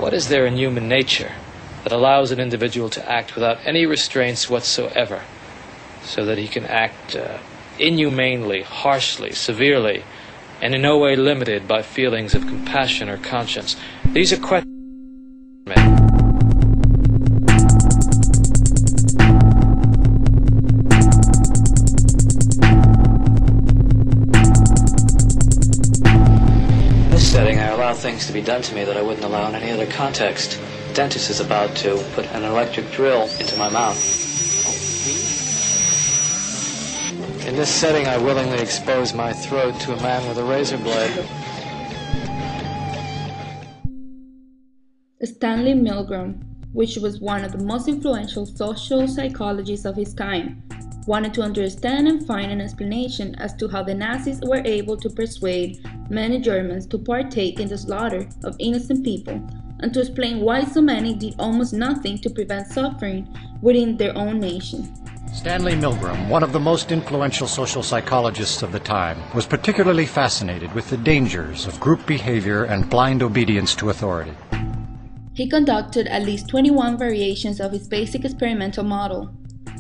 What is there in human nature that allows an individual to act without any restraints whatsoever, so that he can act inhumanely, harshly, severely, and in no way limited by feelings of compassion or conscience? These are questions. In this setting, I allow things to be done to me that I wouldn't allow in any other context. The dentist is about to put an electric drill into my mouth. In this setting, I willingly expose my throat to a man with a razor blade. Stanley Milgram, which was one of the most influential social psychologists of his time, wanted to understand and find an explanation as to how the Nazis were able to persuade many Germans to partake in the slaughter of innocent people, and to explain why so many did almost nothing to prevent suffering within their own nation. Stanley Milgram, one of the most influential social psychologists of the time, was particularly fascinated with the dangers of group behavior and blind obedience to authority. He conducted at least 21 variations of his basic experimental model.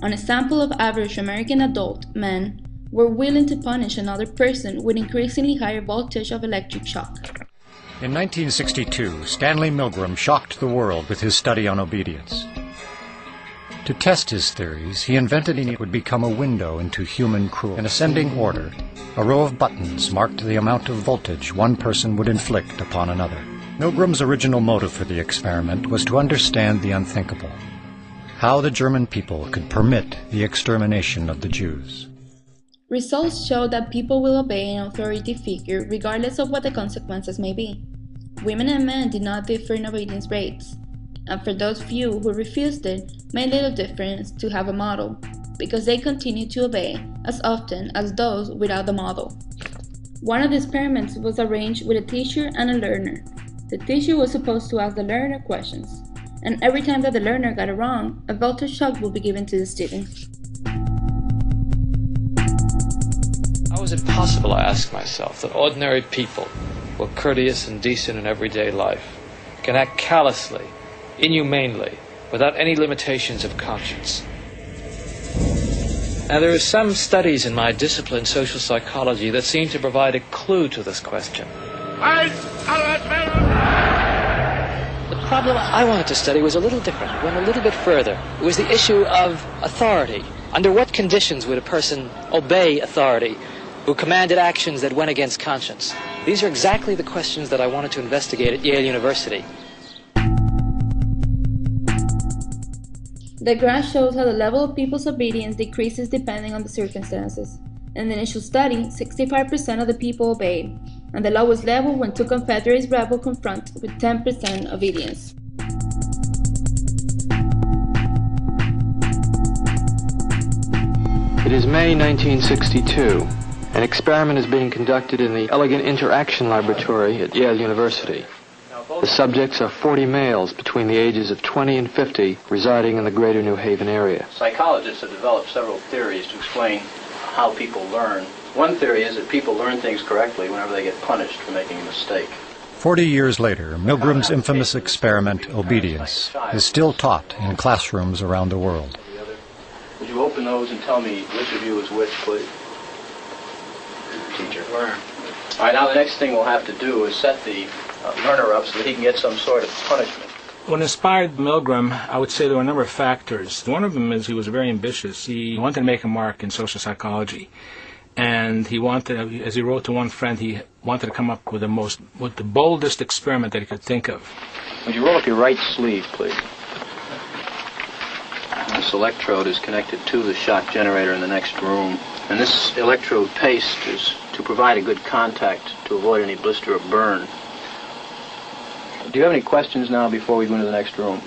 On a sample of average American adult men were willing to punish another person with increasingly higher voltage of electric shock. In 1962, Stanley Milgram shocked the world with his study on obedience. To test his theories, he invented it would become a window into human cruelty. In ascending order, a row of buttons marked the amount of voltage one person would inflict upon another. Milgram's original motive for the experiment was to understand the unthinkable, how the German people could permit the extermination of the Jews. Results show that people will obey an authority figure regardless of what the consequences may be. Women and men did not differ in obedience rates, and for those few who refused it, made little difference to have a model, because they continued to obey as often as those without the model. One of the experiments was arranged with a teacher and a learner. The teacher was supposed to ask the learner questions, and every time that the learner got it wrong, a voltage shock will be given to the student. How is it possible, I ask myself, that ordinary people, who are courteous and decent in everyday life, can act callously, inhumanely, without any limitations of conscience? Now, there are some studies in my discipline, social psychology, that seem to provide a clue to this question. The problem I wanted to study was a little different. It went a little bit further. It was the issue of authority. Under what conditions would a person obey authority who commanded actions that went against conscience? These are exactly the questions that I wanted to investigate at Yale University. The graph shows how the level of people's obedience decreases depending on the circumstances. In the initial study, 65% of the people obeyed, and the lowest level when two Confederate rebels confront with 10% obedience. It is May 1962. An experiment is being conducted in the Elegant Interaction Laboratory at Yale University. The subjects are 40 males between the ages of 20 and 50 residing in the greater New Haven area. Psychologists have developed several theories to explain how people learn. One theory is that people learn things correctly whenever they get punished for making a mistake. 40 years later, Milgram's infamous experiment, obedience, is still taught in classrooms around the world. Would you open those and tell me which of you is which, please? Teacher. Learn. All right, now the next thing we'll have to do is set the learner up so that he can get some sort of punishment. What inspired Milgram, I would say there were a number of factors. One of them is he was very ambitious. He wanted to make a mark in social psychology. And he wanted, as he wrote to one friend, he wanted to come up with the boldest experiment that he could think of. Would you roll up your right sleeve, please? This electrode is connected to the shock generator in the next room. And this electrode paste is to provide a good contact to avoid any blister or burn. Do you have any questions now before we go into the next room?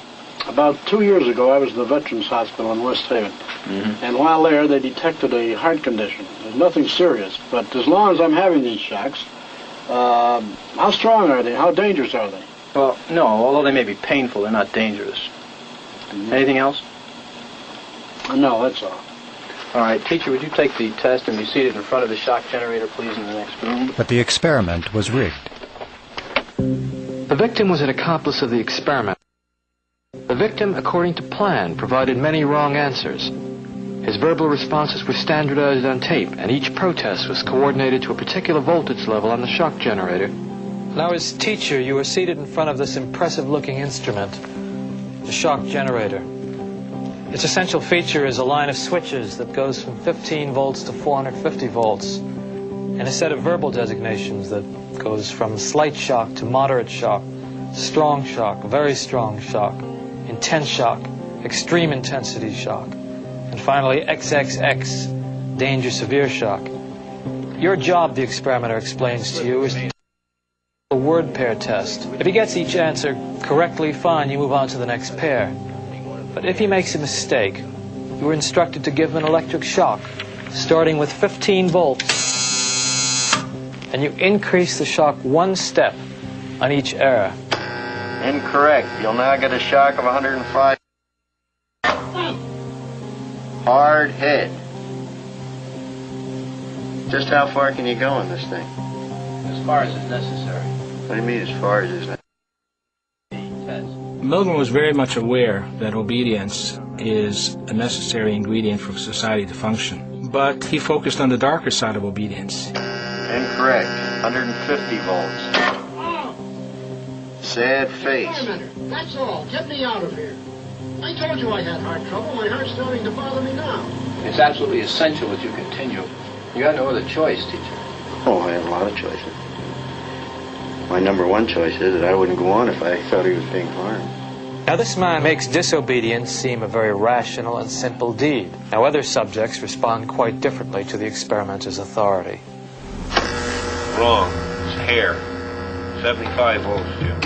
About 2 years ago, I was at the Veterans Hospital in West Haven. And while there, they detected a heart condition. There's nothing serious, but as long as I'm having these shocks, how strong are they? How dangerous are they? Well, no, although they may be painful, they're not dangerous. Anything else? No, that's all. All right, teacher, would you take the test and be seated in front of the shock generator, please, in the next room? But the experiment was rigged. The victim was an accomplice of the experiment. The victim, according to plan, provided many wrong answers. His verbal responses were standardized on tape, and each protest was coordinated to a particular voltage level on the shock generator. Now, as teacher, you were seated in front of this impressive-looking instrument, the shock generator. Its essential feature is a line of switches that goes from 15 volts to 450 volts, and a set of verbal designations that goes from slight shock to moderate shock, strong shock, very strong shock, intense shock, extreme intensity shock, and finally XXX, danger severe shock. Your job, the experimenter explains to you, is a word pair test. If he gets each answer correctly, fine, you move on to the next pair. But if he makes a mistake, you are instructed to give him an electric shock, starting with 15 volts, and you increase the shock one step on each error. Incorrect. You'll now get a shock of 105. Hard head. Just how far can you go in this thing? As far as is necessary. What do you mean as far as is necessary? Milgram was very much aware that obedience is a necessary ingredient for society to function. But he focused on the darker side of obedience. Incorrect. 150 volts. Sad face. Wait a minute. That's all. Get me out of here. I told you I had heart trouble. My heart's starting to bother me now. It's absolutely essential that you continue. You got no other choice, teacher. Oh, I have a lot of choices. My number one choice is that I wouldn't go on if I thought he was being harmed. Now, this man makes disobedience seem a very rational and simple deed. Now, other subjects respond quite differently to the experimenter's authority. Wrong. It's hair. 75 volts, Jim.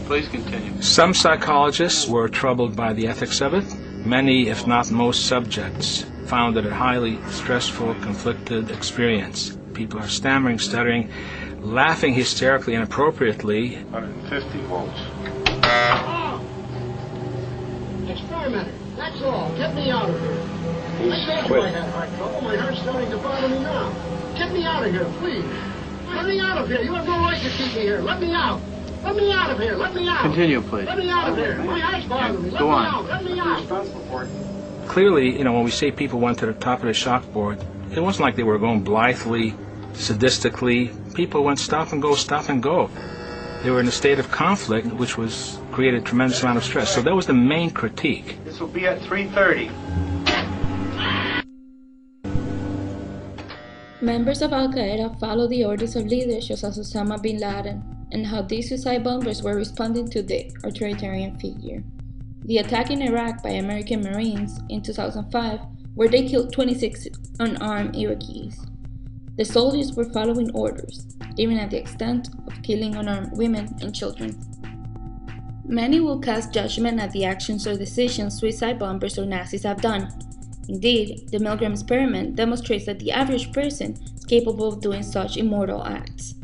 Please continue. Some psychologists were troubled by the ethics of it. Many, if not most subjects, found it a highly stressful, conflicted experience. People are stammering, stuttering, laughing hysterically, inappropriately. 150 volts. Experimenter. That's all. Get me out of here. I told you I had heart trouble. My heart's starting to bother me now. Get me out of here, please. Let me out of here. You have no right to keep me here. Let me out. Let me out of here. Let me out. Continue, please. Let me out of here. My heart's bothering me. Let Go me on. out. Let me out. Clearly, when we say people went to the top of the shock board, it wasn't like they were going blithely, sadistically. People went stop and go, stop and go. They were in a state of conflict, which was created a tremendous amount of stress. So that was the main critique. This will be at 3:30. Members of Al-Qaeda followed the orders of leaders such as Osama bin Laden, and how these suicide bombers were responding to the authoritarian figure. The attack in Iraq by American Marines in 2005, where they killed 26 unarmed Iraqis. The soldiers were following orders, even at the extent of killing unarmed women and children. Many will cast judgment at the actions or decisions suicide bombers or Nazis have done. Indeed, the Milgram Experiment demonstrates that the average person is capable of doing such immortal acts.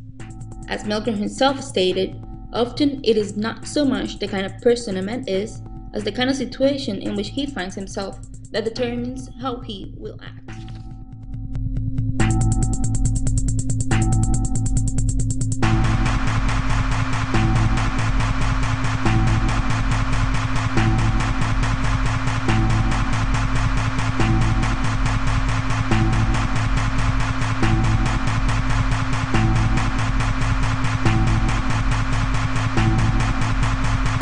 As Milgram himself stated, often it is not so much the kind of person a man is, as the kind of situation in which he finds himself that determines how he will act.